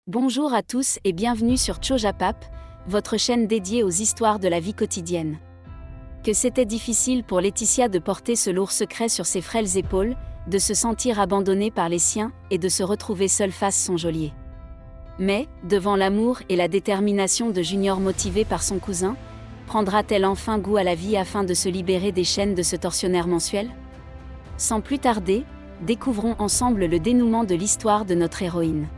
Bonjour à tous et bienvenue sur Chojapap, votre chaîne dédiée aux histoires de la vie quotidienne. Que c'était difficile pour Laetitia de porter ce lourd secret sur ses frêles épaules, de se sentir abandonnée par les siens et de se retrouver seule face son geôlier. Mais, devant l'amour et la détermination de Junior motivée par son cousin, prendra-t-elle enfin goût à la vie afin de se libérer des chaînes de ce tortionnaire mensuel? Sans plus tarder, découvrons ensemble le dénouement de l'histoire de notre héroïne.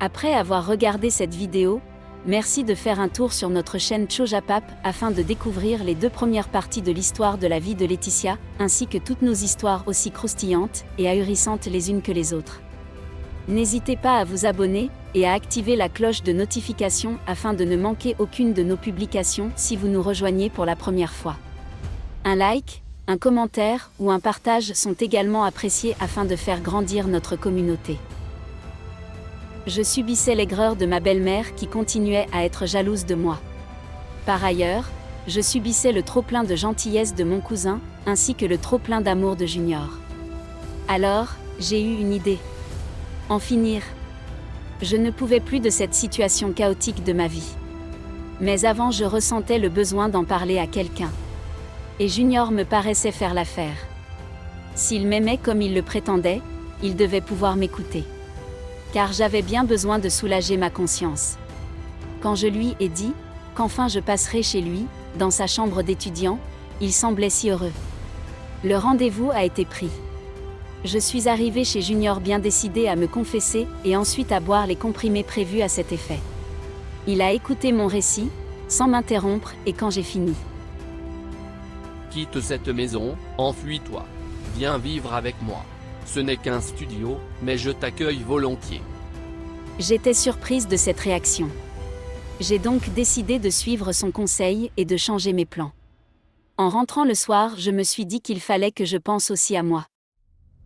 Après avoir regardé cette vidéo, merci de faire un tour sur notre chaîne Chojapap afin de découvrir les deux premières parties de l'histoire de la vie de Laetitia, ainsi que toutes nos histoires aussi croustillantes et ahurissantes les unes que les autres. N'hésitez pas à vous abonner et à activer la cloche de notification afin de ne manquer aucune de nos publications si vous nous rejoignez pour la première fois. Un like, un commentaire ou un partage sont également appréciés afin de faire grandir notre communauté. Je subissais l'aigreur de ma belle-mère qui continuait à être jalouse de moi. Par ailleurs, je subissais le trop-plein de gentillesse de mon cousin, ainsi que le trop-plein d'amour de Junior. Alors, j'ai eu une idée. En finir. Je ne pouvais plus de cette situation chaotique de ma vie. Mais avant je ressentais le besoin d'en parler à quelqu'un. Et Junior me paraissait faire l'affaire. S'il m'aimait comme il le prétendait, il devait pouvoir m'écouter. Car j'avais bien besoin de soulager ma conscience. Quand je lui ai dit qu'enfin je passerais chez lui, dans sa chambre d'étudiant, il semblait si heureux. Le rendez-vous a été pris. Je suis arrivée chez Junior bien décidée à me confesser et ensuite à boire les comprimés prévus à cet effet. Il a écouté mon récit, sans m'interrompre, et quand j'ai fini. Quitte cette maison, enfuis-toi. Viens vivre avec moi. Ce n'est qu'un studio, mais je t'accueille volontiers. J'étais surprise de cette réaction. J'ai donc décidé de suivre son conseil et de changer mes plans. En rentrant le soir, je me suis dit qu'il fallait que je pense aussi à moi.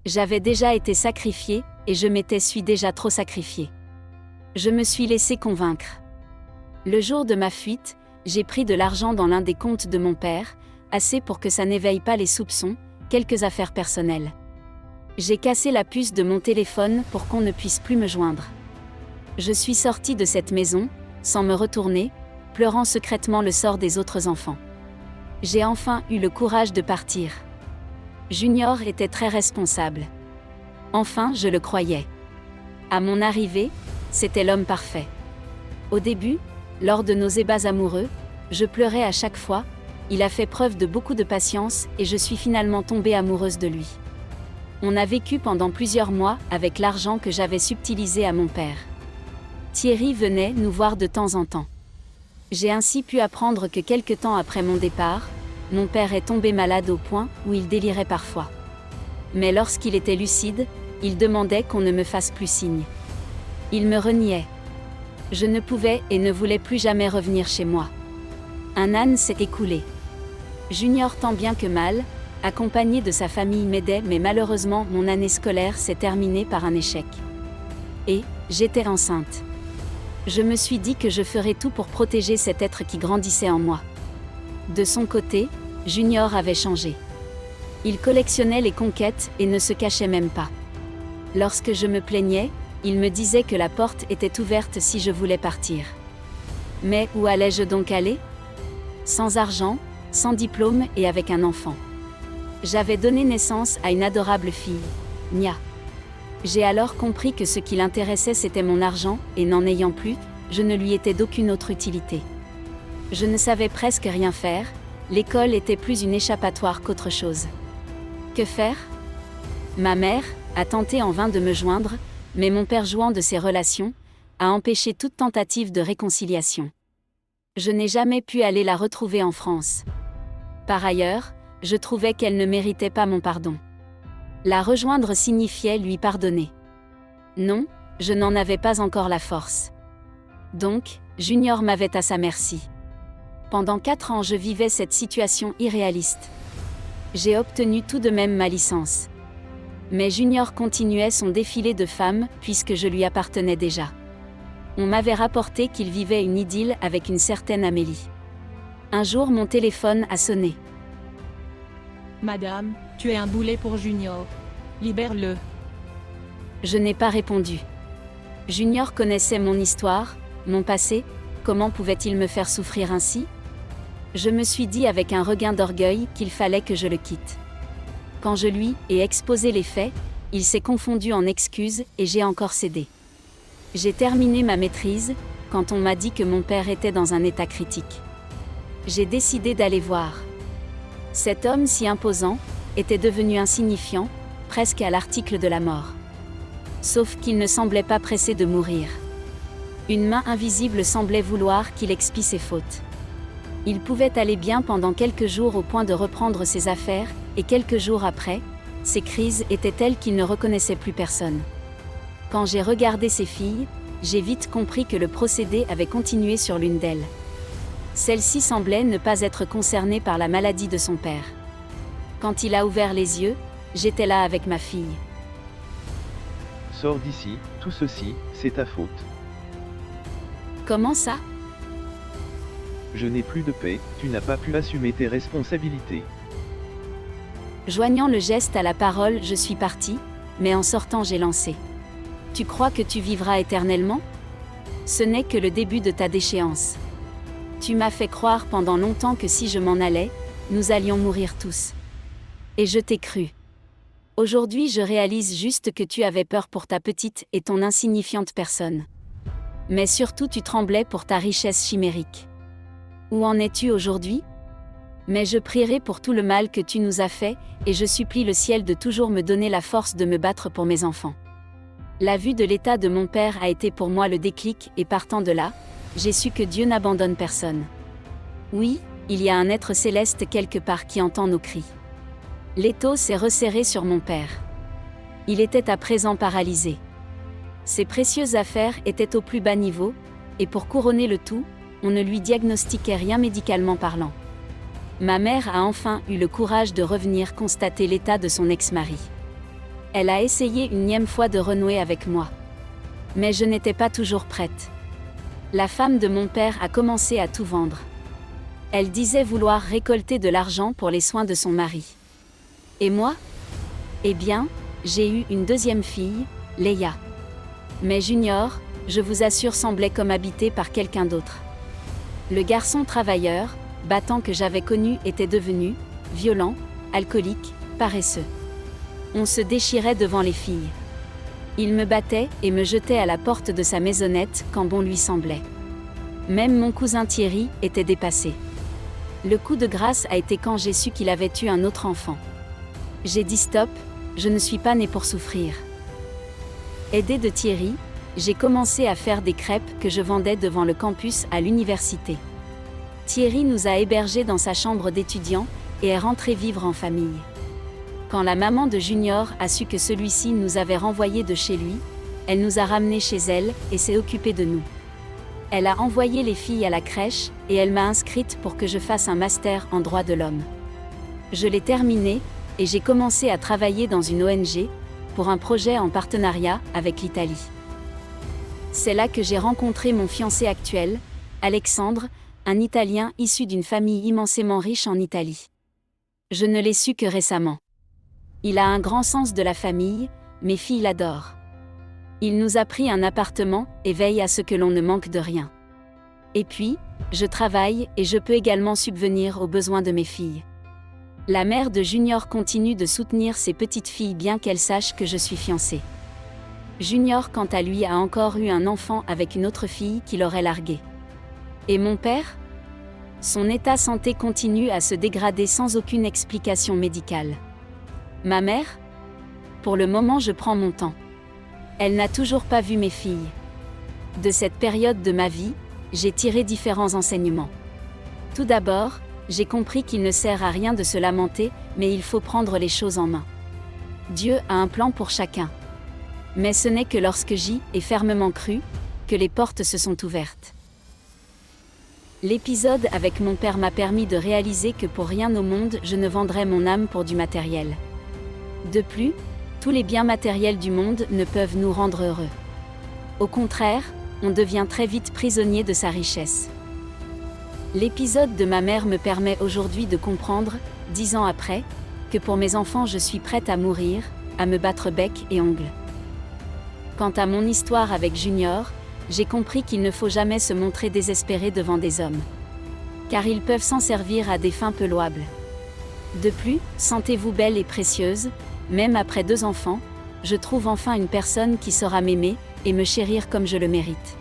J'avais déjà été sacrifiée, et je suis déjà trop sacrifiée. Je me suis laissée convaincre. Le jour de ma fuite, j'ai pris de l'argent dans l'un des comptes de mon père, assez pour que ça n'éveille pas les soupçons, quelques affaires personnelles. J'ai cassé la puce de mon téléphone pour qu'on ne puisse plus me joindre. Je suis sortie de cette maison, sans me retourner, pleurant secrètement le sort des autres enfants. J'ai enfin eu le courage de partir. Junior était très responsable. Enfin, je le croyais. À mon arrivée, c'était l'homme parfait. Au début, lors de nos ébats amoureux, je pleurais à chaque fois, il a fait preuve de beaucoup de patience et je suis finalement tombée amoureuse de lui. On a vécu pendant plusieurs mois avec l'argent que j'avais subtilisé à mon père. Thierry venait nous voir de temps en temps. J'ai ainsi pu apprendre que quelque temps après mon départ, mon père est tombé malade au point où il délirait parfois. Mais lorsqu'il était lucide, il demandait qu'on ne me fasse plus signe. Il me reniait. Je ne pouvais et ne voulais plus jamais revenir chez moi. Un âne s'est écoulé. Junior tant bien que mal, accompagné de sa famille m'aidait, mais malheureusement mon année scolaire s'est terminée par un échec. Et, j'étais enceinte. Je me suis dit que je ferais tout pour protéger cet être qui grandissait en moi. De son côté, Junior avait changé. Il collectionnait les conquêtes et ne se cachait même pas. Lorsque je me plaignais, il me disait que la porte était ouverte si je voulais partir. Mais où allais-je donc aller? Sans argent, sans diplôme et avec un enfant. J'avais donné naissance à une adorable fille, Nia. J'ai alors compris que ce qui l'intéressait c'était mon argent, et n'en ayant plus, je ne lui étais d'aucune autre utilité. Je ne savais presque rien faire, l'école était plus une échappatoire qu'autre chose. Que faire? Ma mère a tenté en vain de me joindre, mais mon père, jouant de ses relations, a empêché toute tentative de réconciliation. Je n'ai jamais pu aller la retrouver en France. Par ailleurs, je trouvais qu'elle ne méritait pas mon pardon. La rejoindre signifiait lui pardonner. Non, je n'en avais pas encore la force. Donc, Junior m'avait à sa merci. Pendant 4 ans je vivais cette situation irréaliste. J'ai obtenu tout de même ma licence. Mais Junior continuait son défilé de femmes puisque je lui appartenais déjà. On m'avait rapporté qu'il vivait une idylle avec une certaine Amélie. Un jour mon téléphone a sonné. Madame, tu es un boulet pour Junior. Libère-le. Je n'ai pas répondu. Junior connaissait mon histoire, mon passé, comment pouvait-il me faire souffrir ainsi? Je me suis dit avec un regain d'orgueil qu'il fallait que je le quitte. Quand je lui ai exposé les faits, il s'est confondu en excuses et j'ai encore cédé. J'ai terminé ma maîtrise, quand on m'a dit que mon père était dans un état critique. J'ai décidé d'aller voir. Cet homme si imposant, était devenu insignifiant, presque à l'article de la mort. Sauf qu'il ne semblait pas pressé de mourir. Une main invisible semblait vouloir qu'il expie ses fautes. Il pouvait aller bien pendant quelques jours au point de reprendre ses affaires, et quelques jours après, ses crises étaient telles qu'il ne reconnaissait plus personne. Quand j'ai regardé ses filles, j'ai vite compris que le procédé avait continué sur l'une d'elles. Celle-ci semblait ne pas être concernée par la maladie de son père. Quand il a ouvert les yeux, j'étais là avec ma fille. Sors d'ici, tout ceci, c'est ta faute. Comment ça? Je n'ai plus de paix, tu n'as pas pu assumer tes responsabilités. Joignant le geste à la parole, je suis partie, mais en sortant j'ai lancé. Tu crois que tu vivras éternellement? Ce n'est que le début de ta déchéance. Tu m'as fait croire pendant longtemps que si je m'en allais, nous allions mourir tous. Et je t'ai cru. Aujourd'hui je réalise juste que tu avais peur pour ta petite et ton insignifiante personne. Mais surtout tu tremblais pour ta richesse chimérique. Où en es-tu aujourd'hui? Mais je prierai pour tout le mal que tu nous as fait, et je supplie le ciel de toujours me donner la force de me battre pour mes enfants. La vue de l'état de mon père a été pour moi le déclic, et partant de là, j'ai su que Dieu n'abandonne personne. Oui, il y a un être céleste quelque part qui entend nos cris. L'étau s'est resserré sur mon père. Il était à présent paralysé. Ses précieuses affaires étaient au plus bas niveau, et pour couronner le tout, on ne lui diagnostiquait rien médicalement parlant. Ma mère a enfin eu le courage de revenir constater l'état de son ex-mari. Elle a essayé une énième fois de renouer avec moi. Mais je n'étais pas toujours prête. La femme de mon père a commencé à tout vendre. Elle disait vouloir récolter de l'argent pour les soins de son mari. Et moi? Eh bien, j'ai eu une deuxième fille, Leia. Mais Junior, je vous assure, semblait comme habité par quelqu'un d'autre. Le garçon travailleur, battant que j'avais connu était devenu violent, alcoolique, paresseux. On se déchirait devant les filles. Il me battait et me jetait à la porte de sa maisonnette quand bon lui semblait. Même mon cousin Thierry était dépassé. Le coup de grâce a été quand j'ai su qu'il avait eu un autre enfant. J'ai dit stop, je ne suis pas née pour souffrir. Aidée de Thierry, j'ai commencé à faire des crêpes que je vendais devant le campus à l'université. Thierry nous a hébergés dans sa chambre d'étudiant et est rentré vivre en famille. Quand la maman de Junior a su que celui-ci nous avait renvoyés de chez lui, elle nous a ramenés chez elle et s'est occupée de nous. Elle a envoyé les filles à la crèche et elle m'a inscrite pour que je fasse un master en droit de l'homme. Je l'ai terminé et j'ai commencé à travailler dans une ONG pour un projet en partenariat avec l'Italie. C'est là que j'ai rencontré mon fiancé actuel, Alexandre, un Italien issu d'une famille immensément riche en Italie. Je ne l'ai su que récemment. Il a un grand sens de la famille, mes filles l'adorent. Il nous a pris un appartement et veille à ce que l'on ne manque de rien. Et puis, je travaille et je peux également subvenir aux besoins de mes filles. La mère de Junior continue de soutenir ses petites filles bien qu'elle sache que je suis fiancée. Junior, quant à lui, a encore eu un enfant avec une autre fille qui l'aurait largué. Et mon père? Son état de santé continue à se dégrader sans aucune explication médicale. Ma mère? Pour le moment, je prends mon temps. Elle n'a toujours pas vu mes filles. De cette période de ma vie, j'ai tiré différents enseignements. Tout d'abord, j'ai compris qu'il ne sert à rien de se lamenter, mais il faut prendre les choses en main. Dieu a un plan pour chacun. Mais ce n'est que lorsque j'y ai fermement cru, que les portes se sont ouvertes. L'épisode avec mon père m'a permis de réaliser que pour rien au monde je ne vendrais mon âme pour du matériel. De plus, tous les biens matériels du monde ne peuvent nous rendre heureux. Au contraire, on devient très vite prisonnier de sa richesse. L'épisode de ma mère me permet aujourd'hui de comprendre, 10 ans après, que pour mes enfants je suis prête à mourir, à me battre bec et ongles. Quant à mon histoire avec Junior, j'ai compris qu'il ne faut jamais se montrer désespéré devant des hommes. Car ils peuvent s'en servir à des fins peu louables. De plus, sentez-vous belle et précieuse, même après 2 enfants, je trouve enfin une personne qui saura m'aimer, et me chérir comme je le mérite.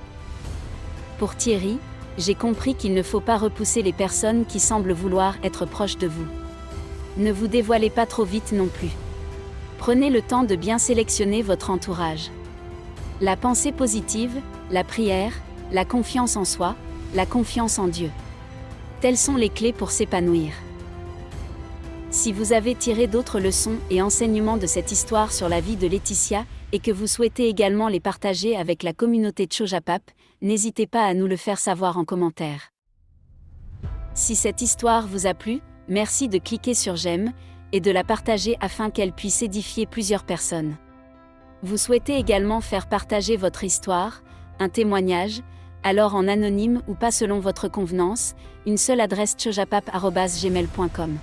Pour Thierry, j'ai compris qu'il ne faut pas repousser les personnes qui semblent vouloir être proches de vous. Ne vous dévoilez pas trop vite non plus. Prenez le temps de bien sélectionner votre entourage. La pensée positive, la prière, la confiance en soi, la confiance en Dieu. Telles sont les clés pour s'épanouir. Si vous avez tiré d'autres leçons et enseignements de cette histoire sur la vie de Laetitia, et que vous souhaitez également les partager avec la communauté Chojapap, n'hésitez pas à nous le faire savoir en commentaire. Si cette histoire vous a plu, merci de cliquer sur j'aime, et de la partager afin qu'elle puisse édifier plusieurs personnes. Vous souhaitez également faire partager votre histoire, un témoignage, alors en anonyme ou pas selon votre convenance, une seule adresse chojapap@gmail.com.